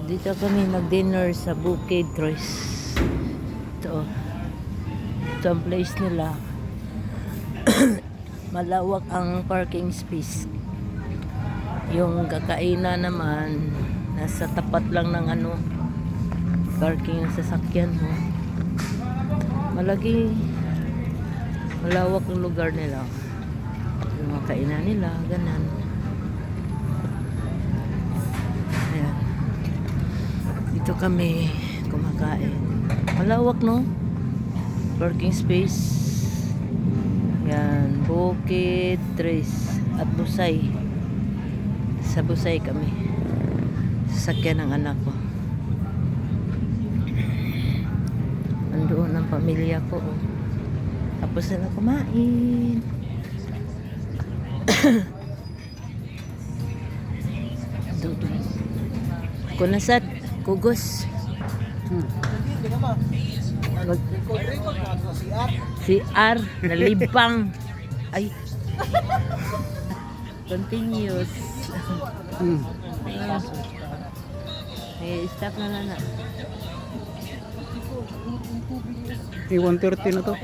Dito kami nag-dinner sa Bukid Tres. Ito ang place nila. Malawak ang parking space. Yung kakainan naman nasa tapat lang ng parking ng sasakyan mo. Malawak ang lugar nila. Yung mga kainan nila, ganan. Ayan. Dito kami kumakain. Malawak, no? Parking space. Yan, Bukid Tres at Busay. Sa Busay kami. Sasakyan ng anak ko. Andoon ang pamilya ko. Oh. Tapos sila kumain. Doon. Kunasat, kugos. Si R nalibang. Ay. Continuous. Stop na. 1:30 na to.